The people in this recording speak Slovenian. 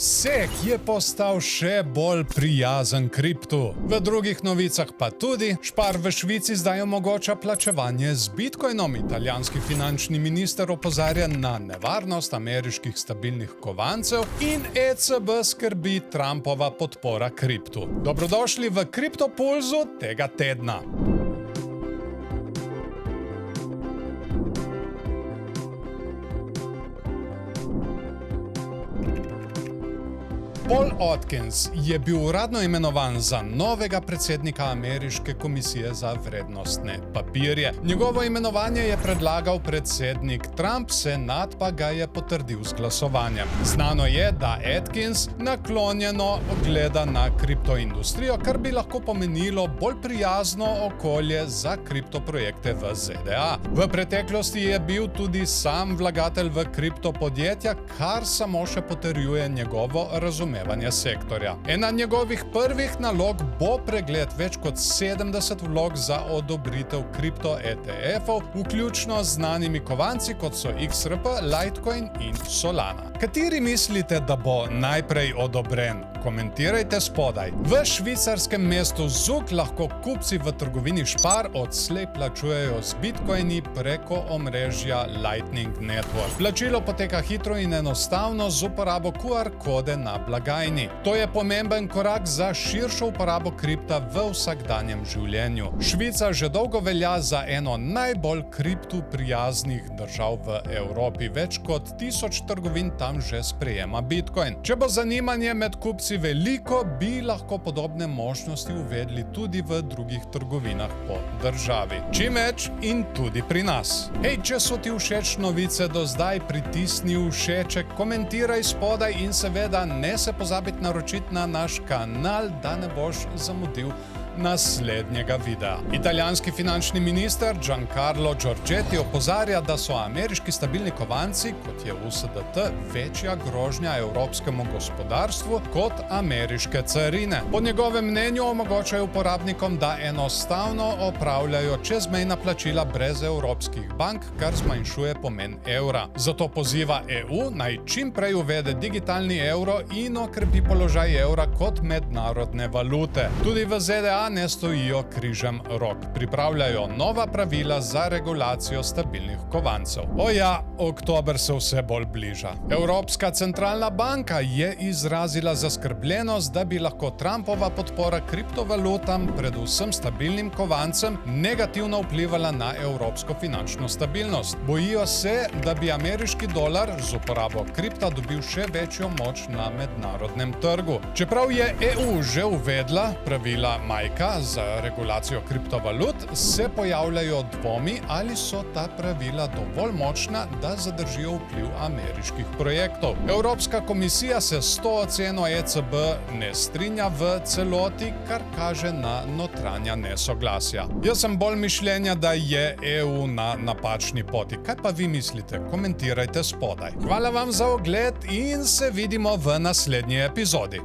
SEC je postal še bolj prijazen kriptu. V drugih novicah pa tudi, Spar v Švici zdaj omogoča plačevanje z bitcoinom. Italijanski finančni minister opozarja na nevarnost ameriških stabilnih kovancev in ECB skrbi Trumpova podpora kriptu. Dobrodošli v Kriptopulzu tega tedna. Paul Atkins je bil uradno imenovan za novega predsednika Ameriške komisije za vrednostne papirje. Njegovo imenovanje je predlagal predsednik Trump, senat pa ga je potrdil z glasovanjem. Znano je, da Atkins naklonjeno gleda na kriptoindustrijo, kar bi lahko pomenilo bolj prijazno okolje za kriptoprojekte v ZDA. V preteklosti je bil tudi sam vlagatelj v kriptopodjetja, kar samo še potrjuje njegovo razumevanje sektorja. Ena njegovih prvih nalog bo pregled več kot 70 vlog za odobritev kripto ETF-ov, vključno z znanimi kovanci, kot so XRP, Litecoin in Solana. Kateri mislite, da bo najprej odobren? Komentirajte spodaj. V švicarskem mestu Zug lahko kupci v trgovini Spar odslej plačujejo z bitcoini preko omrežja Lightning Network. Plačilo poteka hitro in enostavno z uporabo QR kode na blagajni. To je pomemben korak za širšo uporabo kripta v vsakdanjem življenju. Švica že dolgo velja za eno najbolj kriptu prijaznih držav v Evropi. Več kot 1000 trgovin tam že sprejema bitcoin. Če bo zanimanje med kupci veliko, bi lahko podobne možnosti uvedli tudi v drugih trgovinah po državi. Čim več in tudi pri nas. Hej, če so ti všeč novice do zdaj, pritisni všeček, komentiraj spodaj in seveda ne se pozabiti naročiti na naš kanal, da ne boš zamudil naslednjega videa. Italijanski finančni minister Giancarlo Giorgetti opozarja, da so ameriški stabilni kovanci, kot je USDT, večja grožnja evropskemu gospodarstvu kot ameriške carine. Po njegovem mnenju omogočajo uporabnikom, da enostavno opravljajo čezmejna plačila brez evropskih bank, kar zmanjšuje pomen evra. Zato poziva EU naj čim prej uvede digitalni evro in okrepi položaj evra kot mednarodne valute. Tudi v ZDA ne stojijo križem rok. Pripravljajo nova pravila za regulacijo stabilnih kovancev. Oja, oktober se vse bolj bliža. Evropska centralna banka je izrazila zaskrbljenost, da bi lahko Trumpova podpora kriptovalutam, predvsem stabilnim kovancem, negativno vplivala na evropsko finančno stabilnost. Bojijo se, da bi ameriški dolar z uporabo kripta dobil še večjo moč na mednarodnem trgu. Čeprav je EU že uvedla pravila za regulacijo kriptovalut, se pojavljajo dvomi, ali so ta pravila dovolj močna, da zadržijo vpliv ameriških projektov. Evropska komisija se s to oceno ECB ne strinja v celoti, kar kaže na notranja nesoglasja. Jaz sem bolj mišljenja, da je EU na napačni poti. Kaj pa vi mislite? Komentirajte spodaj. Hvala vam za ogled in se vidimo v naslednji epizodi.